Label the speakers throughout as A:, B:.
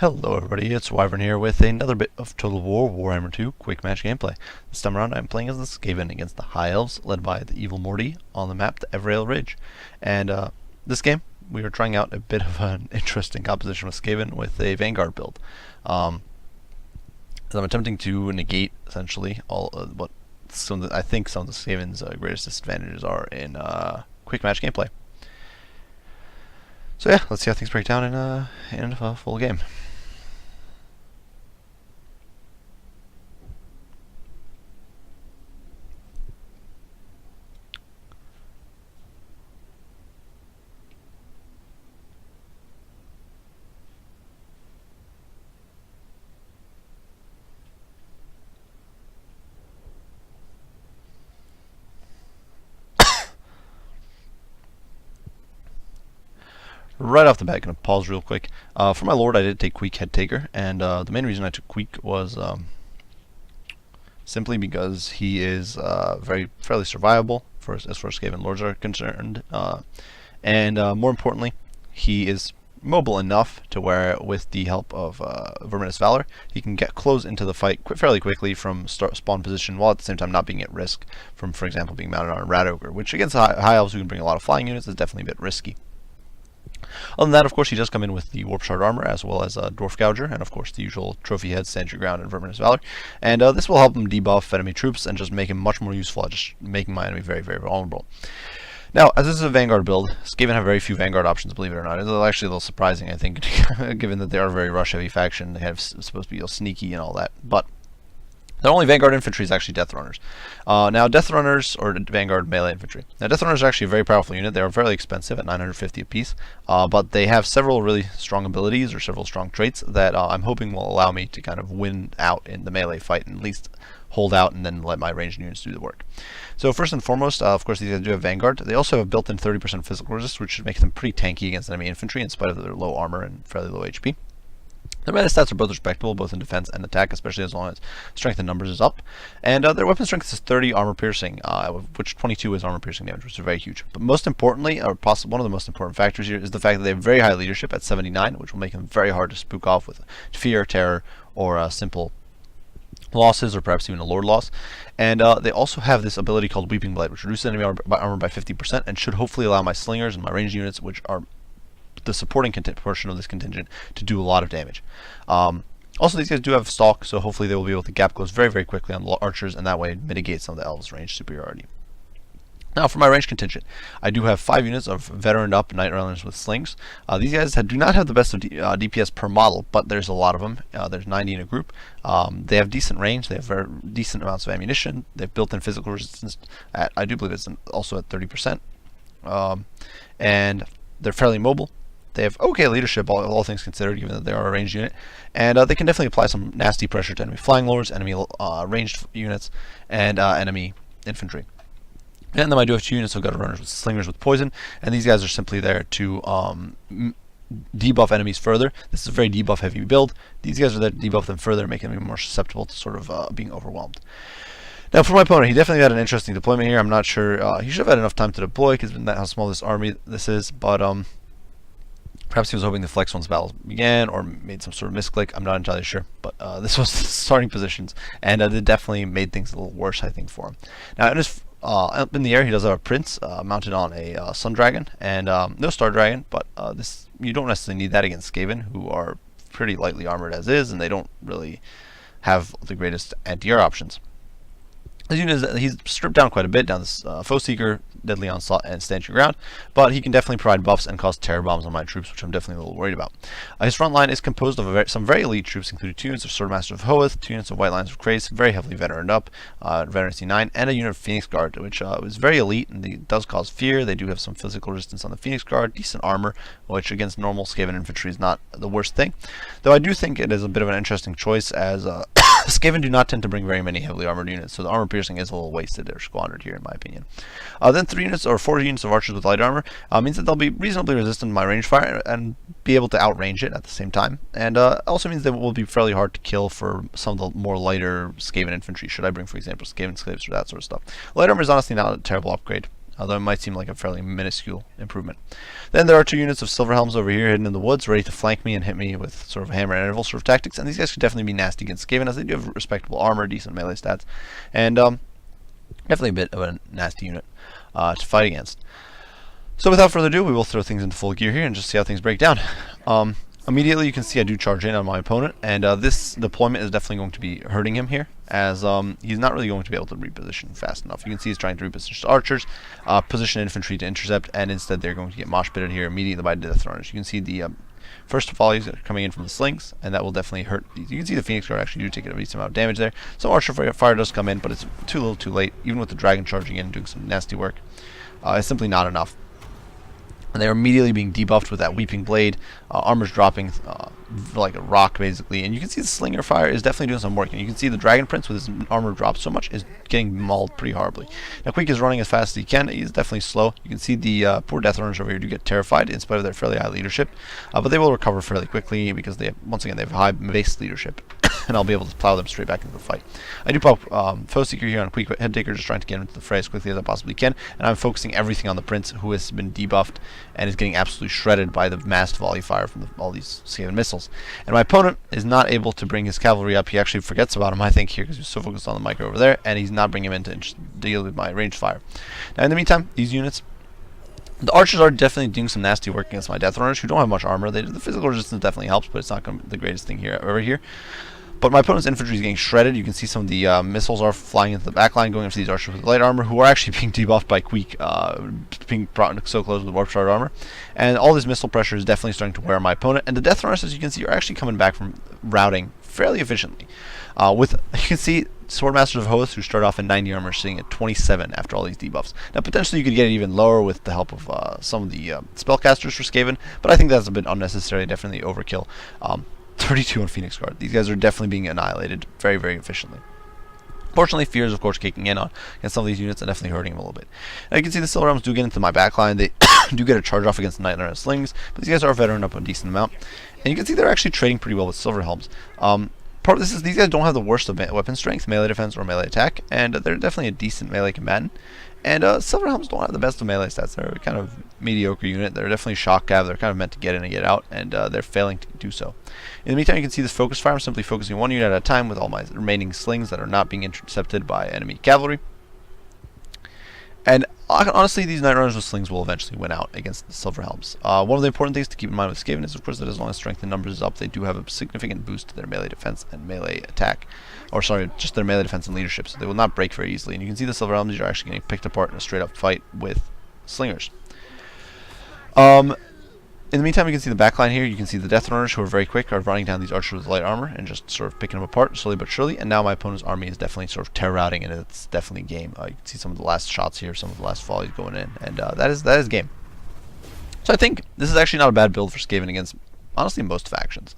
A: Hello everybody, it's Wyvern here with another bit of Total War Warhammer 2 quick match gameplay. This time around I'm playing as the Skaven against the High Elves, led by the Evil Morty on the map, the Evrail Ridge. And this game, we are trying out a bit of an interesting composition with Skaven with a Vanguard build. I'm attempting to negate, essentially, all what I think some of the Skaven's greatest disadvantages are in quick match gameplay. So yeah, let's see how things break down in a full game. Right off the bat, gonna pause real quick. For my lord, I did take Queek Head Taker, and the main reason I took Queek was simply because he is fairly survivable as far as Skaven lords are concerned, and more importantly, he is mobile enough to where, with the help of Verminous Valor, he can get close into the fight fairly quickly from spawn position, while at the same time not being at risk from, for example, being mounted on a Rat Ogre, which against high elves who can bring a lot of flying units is definitely a bit risky. Other than that, of course, he does come in with the Warp Shard armor, as well as Dwarf Gouger, and of course the usual Trophy Head, Stand Your Ground, and Verminous Valor. And this will help him debuff enemy troops and just make him much more useful at just making my enemy very, very vulnerable. Now, as this is a Vanguard build, Skaven have very few Vanguard options, believe it or not. It's actually a little surprising, I think, given that they are a very rush-heavy faction. They have supposed to be sneaky and all that, but the only Vanguard infantry is actually Death Runners. Now, Death Runners, or Vanguard melee infantry. Now, Death Runners are actually a very powerful unit. They are fairly expensive at 950 apiece, but they have several really strong abilities or several strong traits that I'm hoping will allow me to kind of win out in the melee fight and at least hold out and then let my ranged units do the work. So first and foremost, of course, these guys do have Vanguard. They also have a built-in 30% physical resist, which should make them pretty tanky against enemy infantry in spite of their low armor and fairly low HP. Their meta stats are both respectable, both in defense and attack, especially as long as strength in numbers is up. And their weapon strength is 30 armor piercing, which 22 is armor piercing damage, which is very huge. But most importantly, or possibly one of the most important factors here, is the fact that they have very high leadership at 79, which will make them very hard to spook off with fear, terror, or simple losses, or perhaps even a lord loss. And they also have this ability called Weeping Blade, which reduces enemy armor by 50% and should hopefully allow my slingers and my ranged units, which are the supporting portion of this contingent, to do a lot of damage. Also, these guys do have stalk, so hopefully they will be able to gap close very, very quickly on the archers, and that way mitigate some of the elves' range superiority. Now, for my range contingent, I do have 5 units of veteran up Knight Runners with slings. These guys do not have the best of DPS per model, but there's a lot of them. There's 90 in a group. They have decent range. They have very decent amounts of ammunition. They've built-in physical resistance at, I do believe it's also at 30%. And they're fairly mobile. They have okay leadership, all things considered, given that they are a ranged unit, and they can definitely apply some nasty pressure to enemy flying lords, enemy ranged units, and enemy infantry. And then I do have 2 units of gutter runners with slingers with poison, and these guys are simply there to debuff enemies further. This is a very debuff heavy build. These guys are there to debuff them further, making them more susceptible to sort of being overwhelmed. Now, for my opponent, he definitely had an interesting deployment here. I'm not sure he should have had enough time to deploy, because that's how small this army this is, but perhaps he was hoping to flex once battles began, or made some sort of misclick. I'm not entirely sure, but this was the starting positions, and it definitely made things a little worse, I think, for him. Now, up in the air, he does have a Prince mounted on a Sun Dragon, and no Star Dragon, but this you don't necessarily need that against Skaven, who are pretty lightly armored as is, and they don't really have the greatest anti-air options. His unit he's stripped down quite a bit, down this Foe Seeker, Deadly Onslaught, and Stand Your Ground, but he can definitely provide buffs and cause terror bombs on my troops, which I'm definitely a little worried about. His front line is composed of some very elite troops, including 2 units of Swordmaster of Hoeth, 2 units of White Lions of Krace, very heavily veteraned up, veteran C9, and a unit of Phoenix Guard, which is very elite, and it does cause fear. They do have some physical resistance on the Phoenix Guard, decent armor, which against normal Skaven infantry is not the worst thing. Though I do think it is a bit of an interesting choice, as Skaven do not tend to bring very many heavily armored units, so the armor piercing is a little wasted or squandered here, in my opinion. Then 3 units or 4 units of archers with light armor means that they'll be reasonably resistant to my range fire and be able to outrange it at the same time. And also means that it will be fairly hard to kill for some of the more lighter Skaven infantry, should I bring, for example, Skaven Slaves or that sort of stuff. Light armor is honestly not a terrible upgrade. although it might seem like a fairly minuscule improvement. Then there are 2 units of Silver Helms over here hidden in the woods, ready to flank me and hit me with sort of a hammer and interval sort of tactics, and these guys could definitely be nasty against Skaven, as they do have respectable armor, decent melee stats, and definitely a bit of a nasty unit to fight against. So without further ado, we will throw things into full gear here and just see how things break down. Immediately you can see I do charge in on my opponent, and this deployment is definitely going to be hurting him here, as he's not really going to be able to reposition fast enough. You can see he's trying to reposition archers, position infantry to intercept, and instead they're going to get mosh pitted here immediately by death runners. You can see the first volleys are coming in from the slings, and that will definitely hurt these. You can see the Phoenix Guard actually do take a decent amount of damage there. Some archer fire does come in, but it's too little too late. Even with the dragon charging in and doing some nasty work, it's simply not enough. And they're immediately being debuffed with that Weeping Blade. Armor's dropping like a rock, basically. And you can see the Slinger Fire is definitely doing some work. And you can see the Dragon Prince, with his armor dropped so much, is getting mauled pretty horribly. Now, Queek is running as fast as he can. He's definitely slow. You can see the poor Death Runners over here do get terrified in spite of their fairly high leadership. But they will recover fairly quickly because they have, once again, they have high base leadership. And I'll be able to plow them straight back into the fight. I do pop Foe Seeker here on Queek Headtaker, just trying to get into the fray as quickly as I possibly can, and I'm focusing everything on the Prince, who has been debuffed and is getting absolutely shredded by the massed volley fire from all these Skaven missiles. And my opponent is not able to bring his cavalry up. He actually forgets about him, I think, here, because he's so focused on the micro over there, and he's not bringing him in to deal with my ranged fire. Now, in the meantime, these units, the archers are definitely doing some nasty work against my Death Runners, who don't have much armor. The physical resistance definitely helps, but it's not going to be the greatest thing here over here. But my opponent's infantry is getting shredded. You can see some of the missiles are flying into the back line, going after these archers with light armor, who are actually being debuffed by Queek, being brought so close with warp shard armor. And all this missile pressure is definitely starting to wear my opponent. And the Death Runners, as you can see, are actually coming back from routing fairly efficiently. You can see Swordmasters of Hoth, who start off in 90 armor, sitting at 27 after all these debuffs. Now, potentially you could get it even lower with the help of some of the spellcasters for Skaven, but I think that's a bit unnecessary, definitely overkill. 32 on Phoenix Guard. These guys are definitely being annihilated very, very efficiently. Fortunately, Fear is, of course, kicking in on against some of these units and definitely hurting them a little bit. Now, you can see the Silver Realms do get into my backline. They do get a charge off against the Night Runner Slings, but these guys are veteran up a decent amount. And you can see they're actually trading pretty well with Silver Helms. Part of this is these guys don't have the worst of weapon strength, melee defense, or melee attack, and they're definitely a decent melee combatant. And Silver Helms don't have the best of melee stats. They're a kind of mediocre unit. They're definitely shock cav. They're kind of meant to get in and get out, and they're failing to do so. In the meantime, you can see this focus fire. I'm simply focusing one unit at a time with all my remaining slings that are not being intercepted by enemy cavalry. And honestly, these Night Runners with slings will eventually win out against the Silver Helms. One of the important things to keep in mind with Skaven is, of course, that as long as strength and numbers is up, they do have a significant boost to their melee defense and melee attack. Or sorry, just their melee defense and leadership, so they will not break very easily. And you can see the Silver Helms are actually getting picked apart in a straight-up fight with slingers. In the meantime, you can see the backline here. You can see the Death Runners, who are very quick, are running down these archers with light armor and just sort of picking them apart slowly but surely. And now my opponent's army is definitely sort of terror routing, and it's definitely game. You can see some of the last shots here, some of the last volleys going in, and that is game. So I think this is actually not a bad build for Skaven against, honestly, most factions.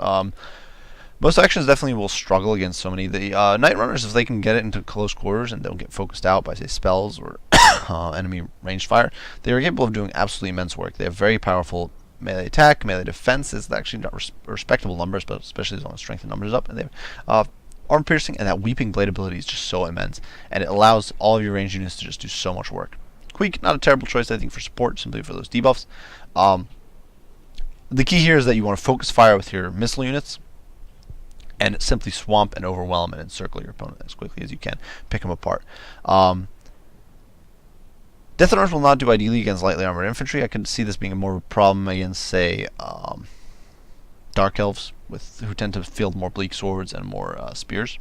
A: Most factions definitely will struggle against so many. The Night Runners, if they can get it into close quarters and don't get focused out by, say, spells or enemy ranged fire, they are capable of doing absolutely immense work. They have very powerful melee attack, melee defense is actually not respectable numbers, but especially as long as strength and numbers up. And they have armor piercing, and that Weeping Blade ability is just so immense, and it allows all of your ranged units to just do so much work. Queek, not a terrible choice, I think, for support, simply for those debuffs. The key here is that you want to focus fire with your missile units, and simply swamp and overwhelm and encircle your opponent as quickly as you can. Pick them apart. Death Runners will not do ideally against lightly armored infantry. I could see this being more of a problem against, say, Dark Elves, who tend to field more bleak swords and more spears.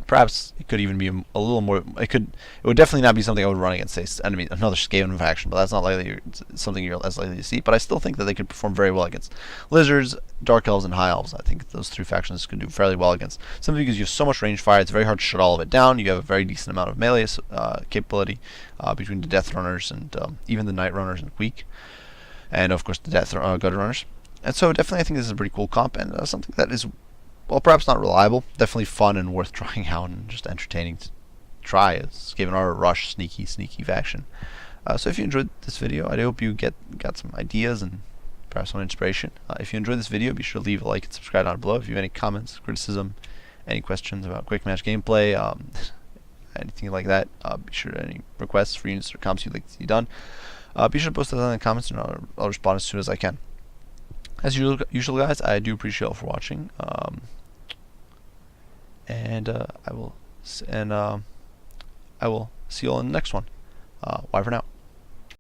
A: Perhaps it could even be a little more. It would definitely not be something I would run against, say, another Skaven faction, but that's not likely something you're as likely to see. But I still think that they could perform very well against Lizards, Dark Elves, and High Elves. I think those three factions could do fairly well against. Simply because you have so much range fire, it's very hard to shut all of it down. You have a very decent amount of melee capability between the Death Runners and even the Night Runners and Queek, and of course the Gutter Runners. And so definitely I think this is a pretty cool comp, and something that is, well, perhaps not reliable, definitely fun and worth trying out and just entertaining to try. It's Skaven are a rush, sneaky faction. So if you enjoyed this video, I hope you got some ideas and perhaps some inspiration. If you enjoyed this video, be sure to leave a like and subscribe down below. If you have any comments, criticism, any questions about quick match gameplay, anything like that, be sure to any requests for units or comps you'd like to see done. Be sure to post those in the comments, and I'll respond as soon as I can. As usual, guys, I do appreciate you all for watching, and I will see you all in the next one. Bye for now.